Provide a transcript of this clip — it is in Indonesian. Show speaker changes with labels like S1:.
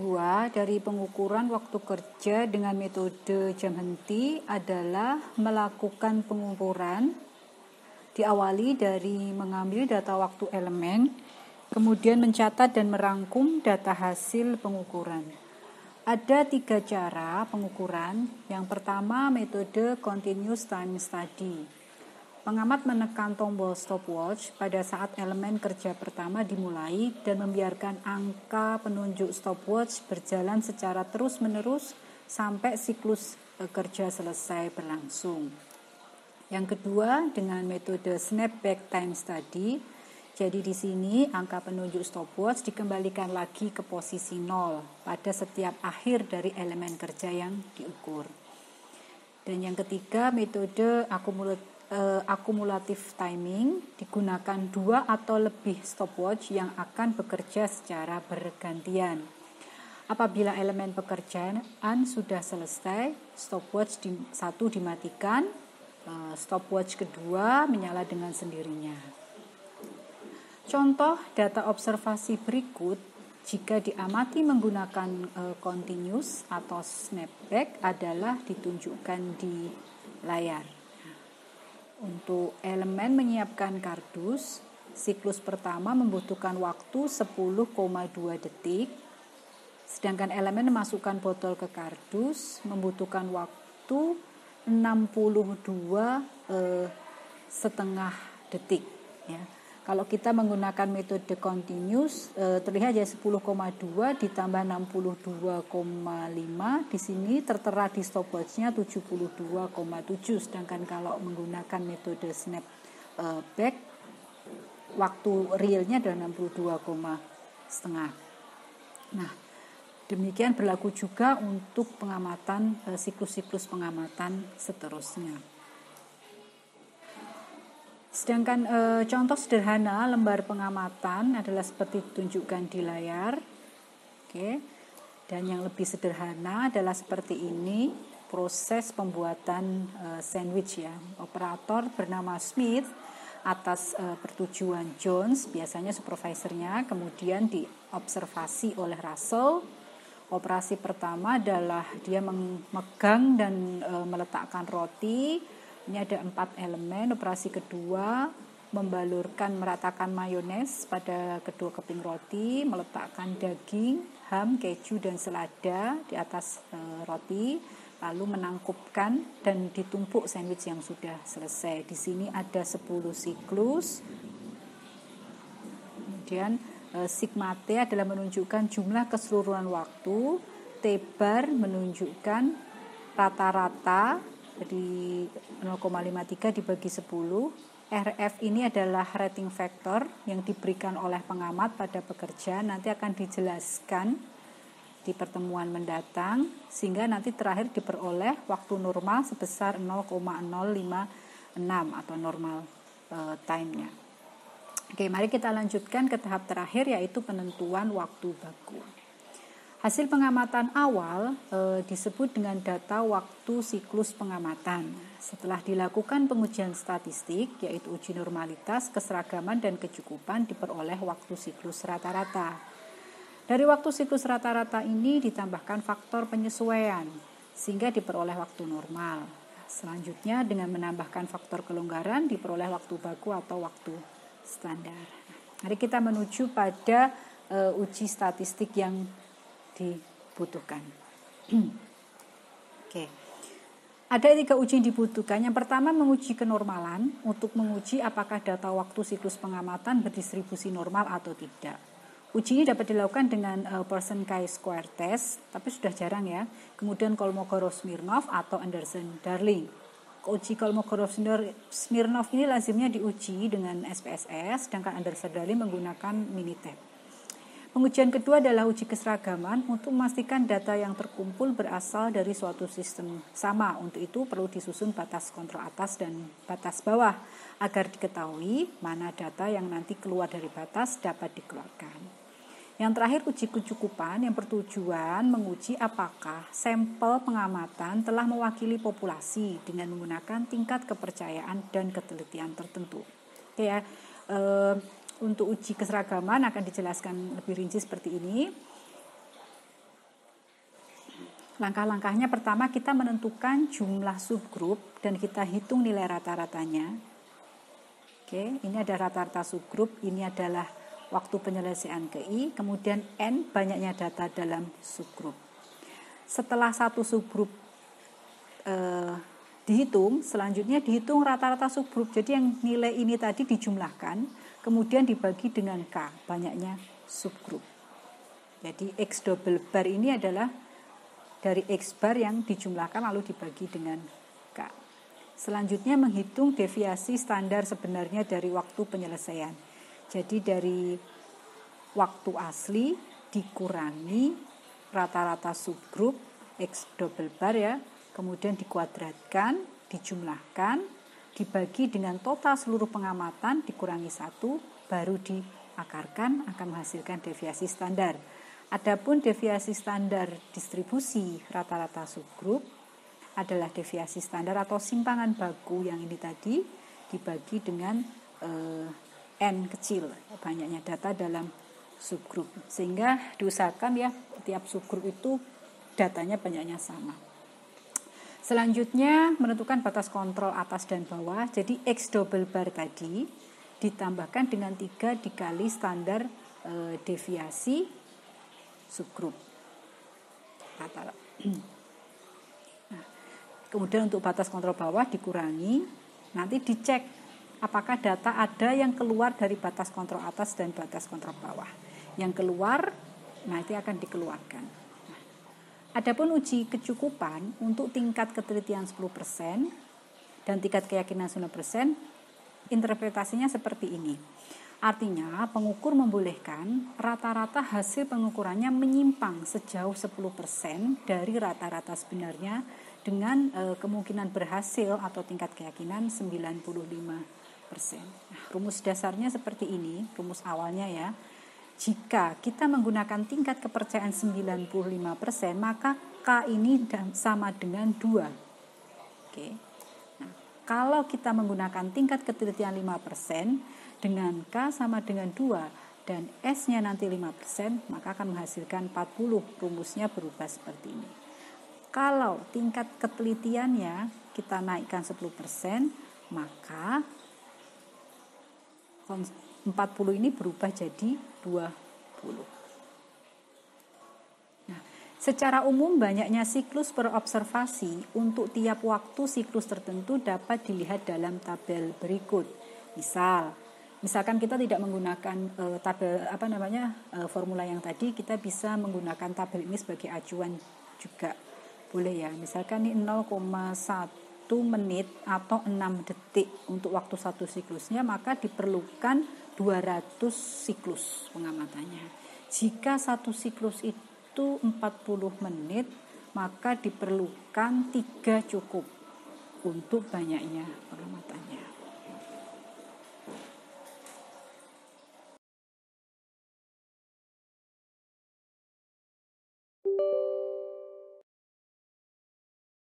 S1: kedua dari pengukuran waktu kerja dengan metode jam henti adalah melakukan pengukuran diawali dari mengambil data waktu elemen, kemudian mencatat dan merangkum data hasil pengukuran. Ada 3 cara pengukuran. Yang pertama, metode continuous time study. Pengamat menekan tombol stopwatch pada saat elemen kerja pertama dimulai dan membiarkan angka penunjuk stopwatch berjalan secara terus-menerus sampai siklus kerja selesai berlangsung. Yang kedua, dengan metode snapback time study. Jadi di sini angka penunjuk stopwatch dikembalikan lagi ke posisi 0 pada setiap akhir dari elemen kerja yang diukur. Dan yang ketiga, metode akumulatif timing, digunakan 2 atau lebih stopwatch yang akan bekerja secara bergantian. Apabila elemen pekerjaan sudah selesai, stopwatch 1 dimatikan, stopwatch kedua menyala dengan sendirinya. Contoh data observasi berikut jika diamati menggunakan continuous atau snapback adalah ditunjukkan di layar. Untuk elemen menyiapkan kardus, siklus pertama membutuhkan waktu 10,2 detik, sedangkan elemen memasukkan botol ke kardus membutuhkan waktu 62 setengah detik. Ya. Kalau kita menggunakan metode continuous, terlihat ya 10,2 ditambah 62,5, di sini tertera di stopwatch-nya 72,7, sedangkan kalau menggunakan metode snapback, waktu realnya adalah 62,5. Nah, demikian berlaku juga untuk pengamatan siklus-siklus pengamatan seterusnya. Sedangkan contoh sederhana lembar pengamatan adalah seperti ditunjukkan di layar. Oke. Dan yang lebih sederhana adalah seperti ini, proses pembuatan sandwich ya. Operator bernama Smith atas pertujuan Jones, biasanya supervisornya, kemudian diobservasi oleh Russell. Operasi pertama adalah dia memegang dan meletakkan roti. Ini ada 4 elemen. Operasi kedua, meratakan mayones pada kedua keping roti, meletakkan daging, ham, keju, dan selada di atas roti, lalu menangkupkan dan ditumpuk sandwich yang sudah selesai. Di sini ada 10 siklus. Kemudian sigma T adalah menunjukkan jumlah keseluruhan waktu, T bar menunjukkan rata-rata, jadi 0,53 dibagi 10. RF ini adalah rating factor yang diberikan oleh pengamat pada pekerja, nanti akan dijelaskan di pertemuan mendatang, sehingga nanti terakhir diperoleh waktu normal sebesar 0,056 atau normal time-nya. Oke, mari kita lanjutkan ke tahap terakhir, yaitu penentuan waktu baku. Hasil pengamatan awal disebut dengan data waktu siklus pengamatan. Setelah dilakukan pengujian statistik, yaitu uji normalitas, keseragaman, dan kecukupan, diperoleh waktu siklus rata-rata. Dari waktu siklus rata-rata ini ditambahkan faktor penyesuaian, sehingga diperoleh waktu normal. Selanjutnya, dengan menambahkan faktor kelonggaran, diperoleh waktu baku atau waktu standar. Mari kita menuju pada uji statistik yang dibutuhkan. Oke. Ada 3 uji yang dibutuhkan. Yang pertama, menguji kenormalan untuk menguji apakah data waktu siklus pengamatan berdistribusi normal atau tidak. Uji ini dapat dilakukan dengan person chi-square test, tapi sudah jarang ya. Kemudian Kolmogorov-Smirnov atau Anderson-Darling. Uji Kolmogorov-Smirnov ini lazimnya diuji dengan SPSS, sedangkan Anderson-Darling menggunakan Minitab. Pengujian kedua adalah uji keseragaman untuk memastikan data yang terkumpul berasal dari suatu sistem sama. Untuk itu perlu disusun batas kontrol atas dan batas bawah agar diketahui mana data yang nanti keluar dari batas dapat dikeluarkan. Yang terakhir, uji kecukupan yang bertujuan menguji apakah sampel pengamatan telah mewakili populasi dengan menggunakan tingkat kepercayaan dan ketelitian tertentu. Oke ya. Untuk uji keseragaman akan dijelaskan lebih rinci seperti ini. Langkah-langkahnya pertama kita menentukan jumlah subgrup dan kita hitung nilai rata-ratanya. Oke, ini ada rata-rata subgrup, ini adalah waktu penyelesaian KI, kemudian N banyaknya data dalam subgrup. Setelah satu subgrup dihitung, selanjutnya dihitung rata-rata subgrup. Jadi yang nilai ini tadi dijumlahkan, kemudian dibagi dengan K, banyaknya subgrup. Jadi X double bar ini adalah dari X bar yang dijumlahkan lalu dibagi dengan K. Selanjutnya menghitung deviasi standar sebenarnya dari waktu penyelesaian. Jadi dari waktu asli dikurangi rata-rata subgrup X double bar ya, kemudian dikuadratkan, dijumlahkan, dibagi dengan total seluruh pengamatan dikurangi 1, baru diakarkan akan menghasilkan deviasi standar. Adapun deviasi standar distribusi rata-rata subgrup adalah deviasi standar atau simpangan baku yang ini tadi dibagi dengan N kecil, banyaknya data dalam subgrup. Sehingga diusahakan ya tiap subgrup itu datanya banyaknya sama. Selanjutnya menentukan batas kontrol atas dan bawah. Jadi X double bar tadi ditambahkan dengan 3 dikali standar deviasi subgrup. Nah, kemudian untuk batas kontrol bawah dikurangi, nanti dicek apakah data ada yang keluar dari batas kontrol atas dan batas kontrol bawah. Yang keluar, nanti akan dikeluarkan. Nah, adapun uji kecukupan untuk tingkat ketelitian 10% dan tingkat keyakinan 9%, interpretasinya seperti ini. Artinya pengukur membolehkan rata-rata hasil pengukurannya menyimpang sejauh 10% dari rata-rata sebenarnya dengan kemungkinan berhasil atau tingkat keyakinan 95%. Nah, rumus dasarnya seperti ini, rumus awalnya ya. Jika kita menggunakan tingkat kepercayaan 95%, maka K ini sama dengan 2. Oke. Nah, kalau kita menggunakan tingkat ketelitian 5%, dengan K sama dengan 2 dan S-nya nanti 5%, maka akan menghasilkan 40. Rumusnya berubah seperti ini. Kalau tingkat ketelitiannya kita naikkan 10%, maka 40 ini berubah jadi 20. Nah, secara umum banyaknya siklus per observasi untuk tiap waktu siklus tertentu dapat dilihat dalam tabel berikut. Misalkan kita tidak menggunakan tabel formula yang tadi, kita bisa menggunakan tabel ini sebagai acuan juga boleh ya. Misalkan ini 0,1 menit atau 6 detik untuk waktu satu siklusnya, maka diperlukan 200 siklus pengamatannya. Jika satu siklus itu 40 menit, maka diperlukan 3 cukup untuk banyaknya pengamatan.